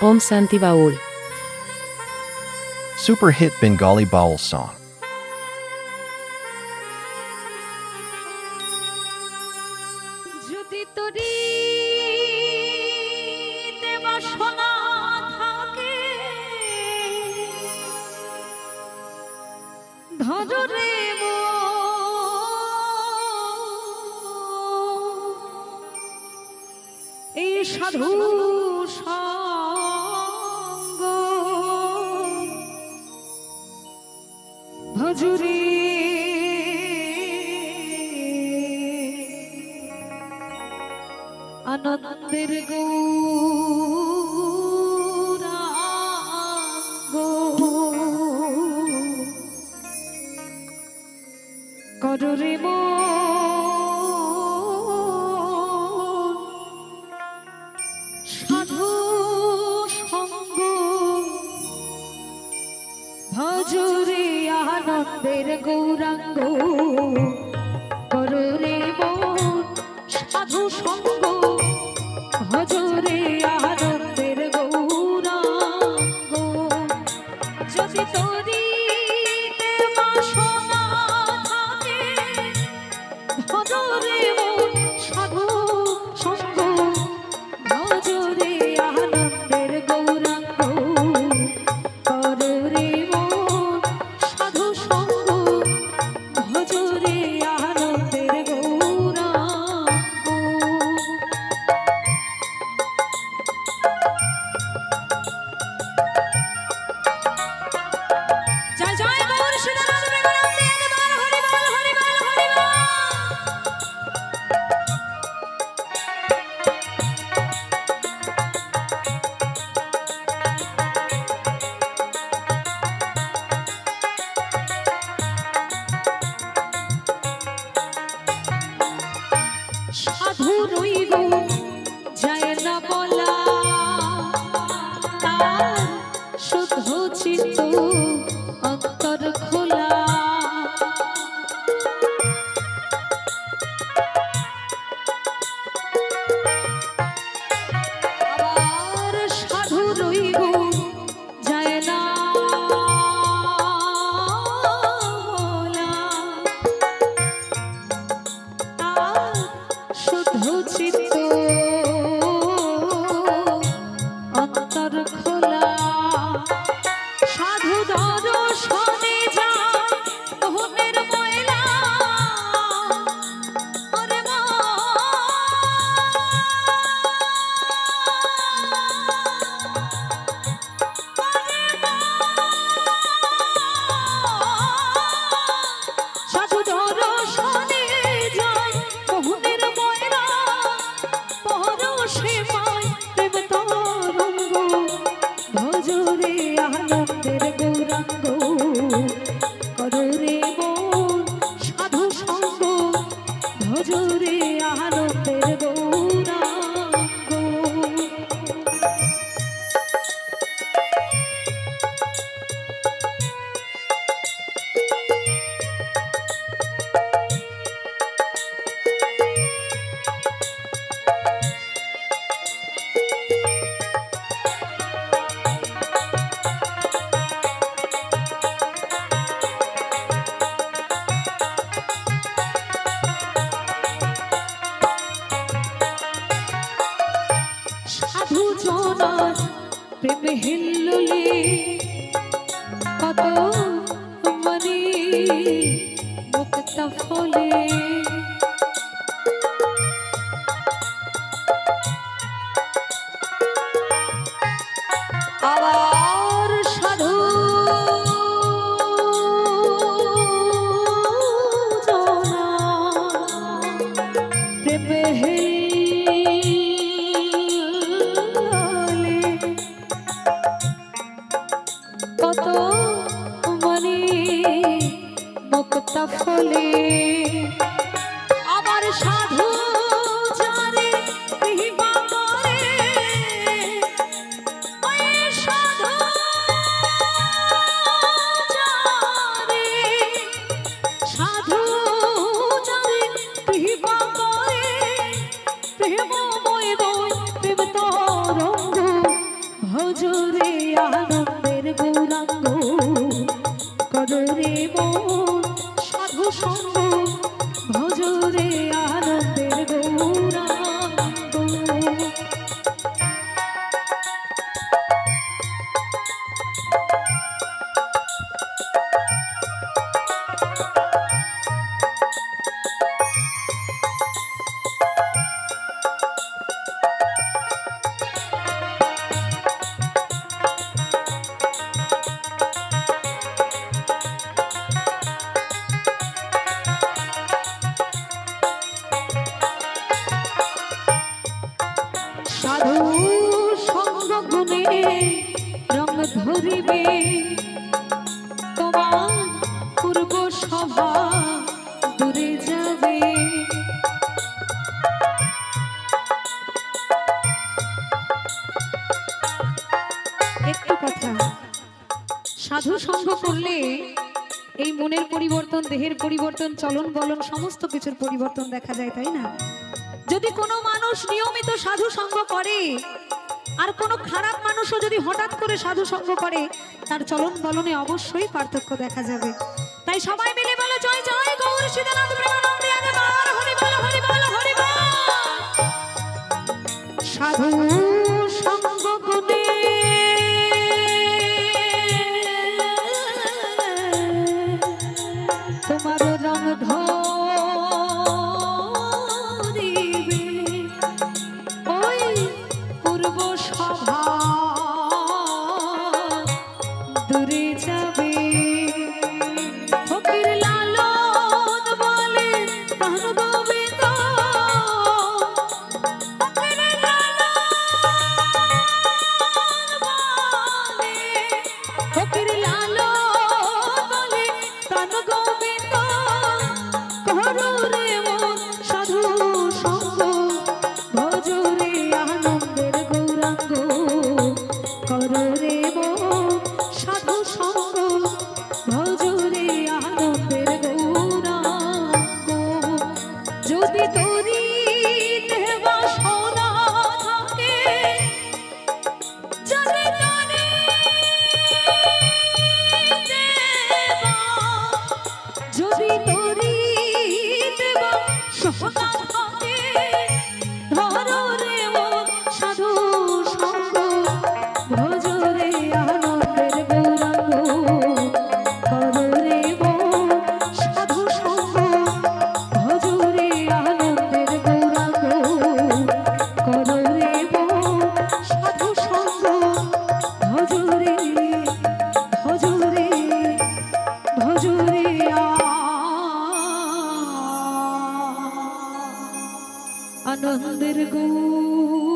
Om Santi Baul. Super hit Bengali Baul song. সাধু সঙ্গ ভজুরি আনন্দের গৌরাঙ্গ কররে সাধু সঙ্গ ভজুরে আনন্দের গৌরাঙ্গ কররে মন সাধু সঙ্গ ভজুরে আনন্দের গৌরাঙ্গ যদি তোরি বাসনা থাকে ভজুরে মন সাধু সঙ্গ ভজরে আনন্দের গৌরাঙ্গ কররে মন সাধু সঙ্গ ভজরে আনন্দের গৌরাঙ্গ। জয় জয় গৌর সীতানাথ প্রেমানন্দে একবার হরি বল হরি বল হরি বল। সাধু রইব যায় না বলা তার শুদ্ধ চিত্ত অন্তর খোলা আবার সাধু রইব যায় না শুদ্ধ চিত্ত অন্তর খোলা সাধু দর্শনে যায় মোহনের ময়লা ওরে মা সাধু দর্শনে যায় মোহনের ময়লা পরশে পায় প্রেম তরঙ্গ ভজরে আনন্দের গৌরাঙ্গ কররে মন সাধু সঙ্গ ভজরে আনন্দের গৌরাঙ্গ। সাধু জনার প্রেমে হিল্লোলে কত মনি মুক্তা ফলে আবার সাধু জনার প্রেমে কত মনি মুক্তা ফলে আবার সাধু জানে কৃপা করে ওই সাধু জানে সাধু জানে কৃপা করে প্রেমময় বই প্রেম তরঙ্গ ভজরে আনন্দের গৌরাঙ্গ কররে মন সাধু সঙ্গ ভজরে আনন্দের গৌরাঙ্গ। সাধু সঙ্গ গুণে রঙ ধরিবে তোমার পূর্ব সভা দূরে যাবে। একটু কথা, সাধু সঙ্গ করলে এই মনের পরিবর্তন, দেহের পরিবর্তন, চলন বলন সমস্ত কিছুর পরিবর্তন দেখা যায়, তাই না? যদি কোনো মানুষ নিয়মিত সাধু সঙ্গ করে আর কোনো খারাপ মানুষও যদি হঠাৎ করে সাধু সঙ্গ করে, তার চলন বলনে অবশ্যই পার্থক্য দেখা যাবে। তাই সবাই মিলে বলো জয় জয় গৌর সীতানাথ প্রেমানন্দে একবার হরি বল হরি বল হরি বল। সাধু সঙ্গ গুণে তোমার রং ধরিবে ওই পূর্ব সভা দূরে যাবে। ফকির লালন বলে প্রাণ গোবিন্দ, ফকির লালন বলে, ফকির লালন বলে প্রাণ গোবিন্দ কররে মন সাধু সঙ্গ ভজরে আনন্দের গৌরাঙ্গ কররে মন সাধু সঙ্গ ভজরে আনন্দের গৌরাঙ্গ। যদি তোরি দেবা সোনা থাকে, যদি তোরি দেবা, যদি তোরি দেবা সোনা থাকে, ধরো রে মন সাধু সঙ্গ ভজরে আনন্দের গৌরাঙ্গ কররে মন সাধু সঙ্গ ভজরে আনন্দের গৌরাঙ্গ কররে মন সাধু সঙ্গ ভজরে ভজরে ভজরে আনন্দের গৌরাঙ্গ।